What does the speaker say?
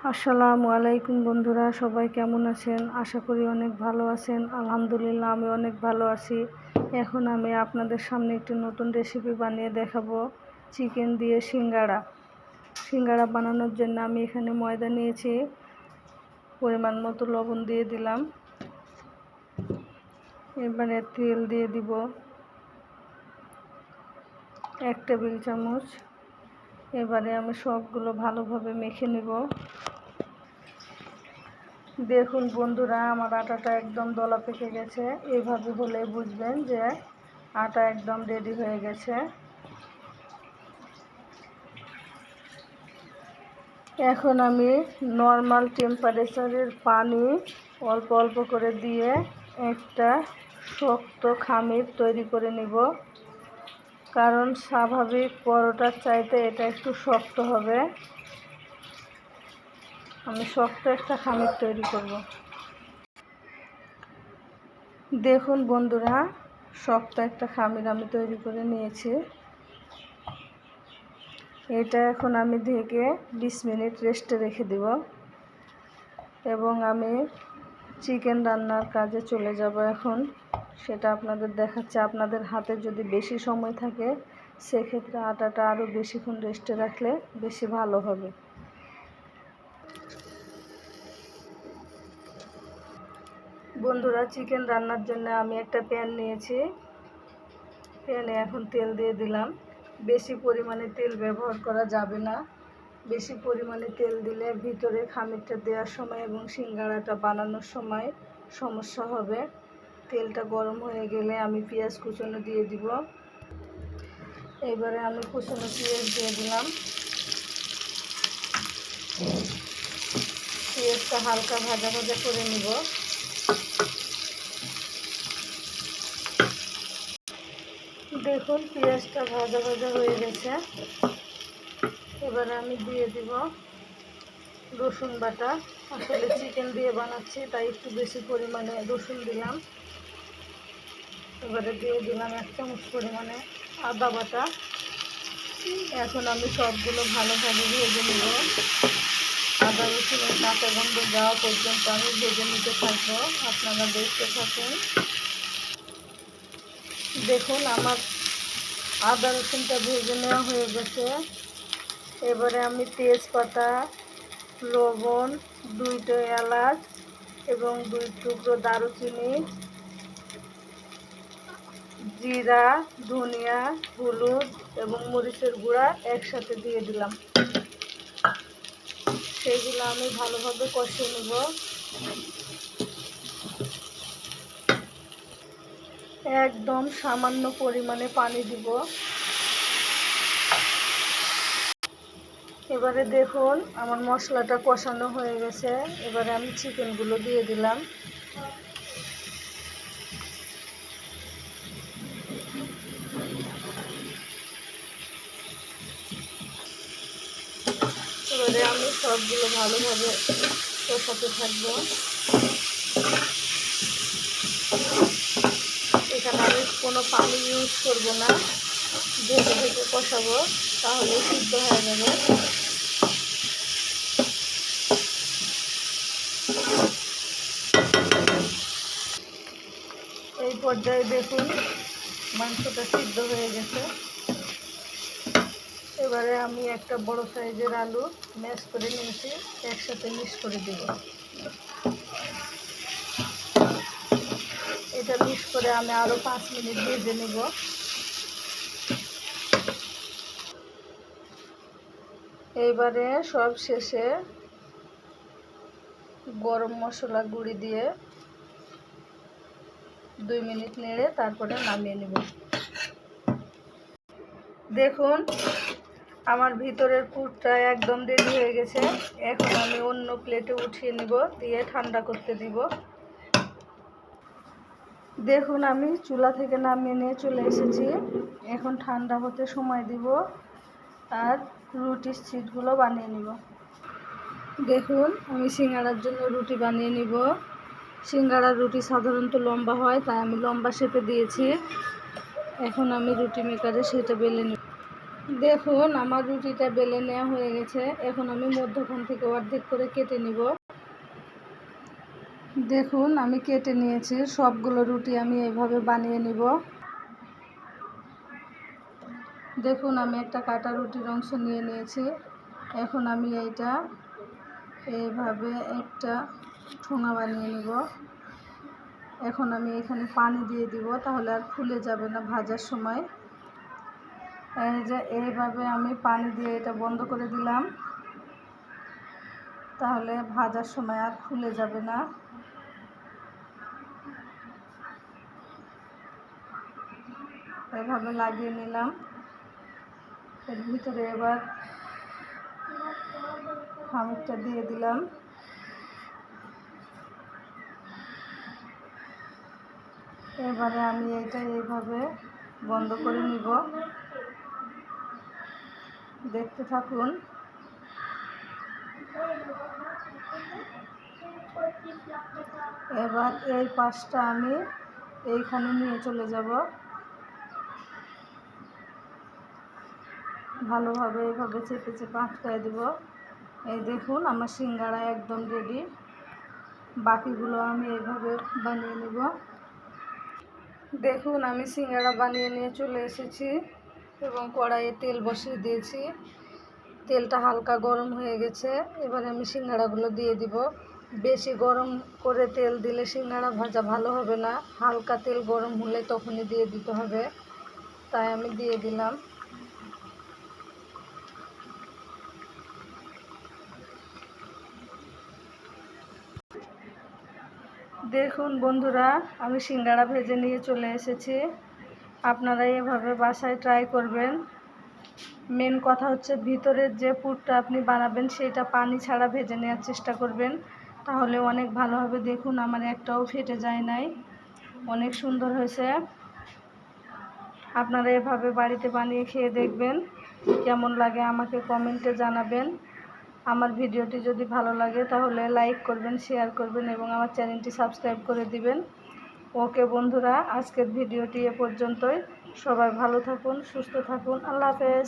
আসসালামু আলাইকুম বন্ধুরা, সবাই কেমন আছেন? আশা করি অনেক ভালো আছেন। আলহামদুলিল্লাহ, আমি অনেক ভালো আছি। এখন আমি আপনাদের সামনে একটি নতুন রেসিপি বানিয়ে দেখাবো, চিকেন দিয়ে সিঙ্গাড়া। সিঙ্গাড়া বানানোর জন্য আমি এখানে ময়দা নিয়েছি, পরিমাণ মতো লবণ দিয়ে দিলাম। এবারে তেল দিয়ে দিব 1 টেবিল চামচ। এবারে আমি সবগুলো ভালোভাবে মেখে নেব। দেখুন বন্ধুরা, আমার আটাটা একদম দলা পেকে গেছে। এইভাবে হলে বুঝবেন যে আটা একদম রেডি হয়ে গেছে। এখন আমি নর্মাল টেম্পারেচারের পানি অল্প অল্প করে দিয়ে একটা শক্ত খামির তৈরি করে নিব, কারণ স্বাভাবিক পরোটার চাইতে এটা একটু শক্ত হবে। আমি শক্ত একটা খামির তৈরি করব। দেখুন বন্ধুরা, শক্ত একটা খামির আমি তৈরি করে নিয়েছি। এটা এখন আমি ঢেকে 20 মিনিট রেস্টে রেখে দেব এবং আমি চিকেন রান্নার কাজে চলে যাব। এখন সেটা আপনাদের দেখাচ্ছে। আপনাদের হাতে যদি বেশি সময় থাকে সেক্ষেত্রে আটাটা আরও বেশিক্ষণ রেস্টে রাখলে বেশি ভালো হবে। বন্ধুরা, চিকেন রান্নার জন্য আমি একটা প্যান নিয়েছি। প্যানে এখন তেল দিয়ে দিলাম। বেশি পরিমাণে তেল ব্যবহার করা যাবে না। বেশি পরিমাণে তেল দিলে ভিতরে খামিরটা দেওয়ার সময় এবং সিঙ্গাড়াটা বানানোর সময় সমস্যা হবে। তেলটা গরম হয়ে গেলে আমি পেঁয়াজ কুচনো দিয়ে দিব। এবারে আমি কুচনো পেঁয়াজ দিয়ে দিলাম। পেঁয়াজটা হালকা ভাজা ভাজা করে নিব। দেখুন পেঁয়াজটা ভাজা ভাজা হয়ে গেছে। এবারে আমি দিয়ে দিব রসুন বাটা। আসলে চিকেন দিয়ে বানাচ্ছি তাই একটু বেশি পরিমাণে রসুন দিলাম। এবারে দিয়ে দিলাম 1 চামচ পরিমাণে আদা বাটা। এখন আমি সবগুলো ভালোভাবে ভেজে নেব। আদা রসুনের কাঁচা গন্ধ যাওয়া পর্যন্ত আমি ভেজে নিতে থাকবো। আপনারা দেখতে থাকুন। দেখুন আমার আদা রসুনটা ভেজে নেওয়া হয়ে গেছে। এবারে আমি তেজপাতা, লবণ, 2টা এলাচ এবং 2 টুকরো দারুচিনি, জিরা, ধনিয়া, হলুদ এবং মরিচের গুঁড়া একসাথে দিয়ে দিলাম। সেগুলো আমি ভালোভাবে কষিয়ে নেব। একদম সামান্য পরিমাণে পানি দিব। এবারে দেখুন আমার মশলাটা কষানো হয়ে গেছে। এবারে আমি চিকেনগুলো দিয়ে দিলাম। এবারে আমি সবগুলো ভালোভাবে কষাতে থাকবো। এখানে আমি কোনো পানি ইউজ করব না, ঢেকে ঢেকে কষাবো, তাহলে সিদ্ধ হয়ে যাবে। এই পর্যায়ে দেখুন মাংসটা সিদ্ধ হয়ে গেছে। এবারে আমি একটা বড় সাইজের আলু ম্যাশ করে নিয়েছি, একসাথে মিক্স করে দেব। এটা মিক্স করে আমি আরও 5 মিনিট ভেজে নেব। এইবারে সব শেষে গরম মশলা গুঁড়ি দিয়ে 2 মিনিট নেড়ে তারপরে নামিয়ে নেব। দেখুন আমার ভিতরের পুরটা একদম রেডি হয়ে গেছে। এখন আমি অন্য প্লেটে উঠিয়ে নিব, দিয়ে ঠান্ডা করতে দিব। দেখুন আমি চুলা থেকে নামিয়ে নিয়ে চলে এসেছি। এখন ঠান্ডা হতে সময় দিব আর রুটির সিটগুলো বানিয়ে নিব। দেখুন আমি সিঙ্গাড়ার জন্য রুটি বানিয়ে নিব। সিঙ্গাড়ার রুটি সাধারণত লম্বা হয়, তাই আমি লম্বা শেপে দিয়েছি। এখন আমি রুটি মেকারে সেটা বেলে নিব। দেখুন আমার রুটিটা বেলে নেওয়া হয়ে গেছে। এখন আমি মধ্যখান থেকে অর্ধেক করে কেটে নিব। দেখুন আমি কেটে নিয়েছি, সবগুলো রুটি আমি এইভাবে বানিয়ে নিব। দেখুন আমি একটা কাটা রুটির অংশ নিয়ে নিয়েছি। এখন আমি এইটা এইভাবে একটা ঠোঙা বানিয়ে নিব। এখন আমি এখানে পানি দিয়ে দিব, তাহলে আর ফুলে যাবে না ভাজার সময়। এই যে এইভাবে আমি পানি দিয়ে এটা বন্ধ করে দিলাম, তাহলে ভাজার সময় আর ফুলে যাবে না। এভাবে লাগিয়ে নিলাম। এর ভিতরে এবার খামিরটা দিয়ে দিলাম। এবারে আমি এটা এইভাবে বন্ধ করে নিব। দেখতে থাকুন। এবার এই পাশটা আমি এইখানে নিয়ে চলে যাব। ভালোভাবে এইভাবে চেপে চেপে আটকায় দেব। এই দেখুন আমার সিঙ্গাড়া একদম রেডি। বাকিগুলো আমি এইভাবে বানিয়ে নেব। দেখুন আমি সিঙ্গাড়া বানিয়ে নিয়ে চলে এসেছি এবং কড়াইয়ে তেল বসিয়ে দিয়েছি। তেলটা হালকা গরম হয়ে গেছে। এবারে আমি সিঙ্গাড়াগুলো দিয়ে দিব। বেশি গরম করে তেল দিলে সিঙ্গাড়া ভাজা ভালো হবে না, হালকা তেল গরম হলে তখনই দিয়ে দিতে হবে। তাই আমি দিয়ে দিলাম। দেখুন বন্ধুরা আমি সিঙ্গাড়া ভেজে নিয়ে চলে এসেছি। আপনারা এভাবে বাসায় ট্রাই করবেন। মেন কথা হচ্ছে ভিতরের যে পুরটা আপনি বানাবেন সেটা পানি ছাড়া ভেজে নেওয়ার চেষ্টা করবেন, তাহলে অনেক ভালো হবে। দেখুন আমার একটাও ফেটে যায় নাই, অনেক সুন্দর হয়েছে। আপনারা এভাবে বাড়িতে বানিয়ে খেয়ে দেখবেন, কেমন লাগে আমাকে কমেন্টে জানাবেন। আমার ভিডিওটি যদি ভালো লাগে তাহলে লাইক করবেন, শেয়ার করবেন এবং আমার চ্যানেলটি সাবস্ক্রাইব করে দিবেন। ওকে বন্ধুরা, আজকের ভিডিওটি এ পর্যন্তই। সবাই ভালো থাকুন, সুস্থ থাকুন। আল্লাহ হাফেজ।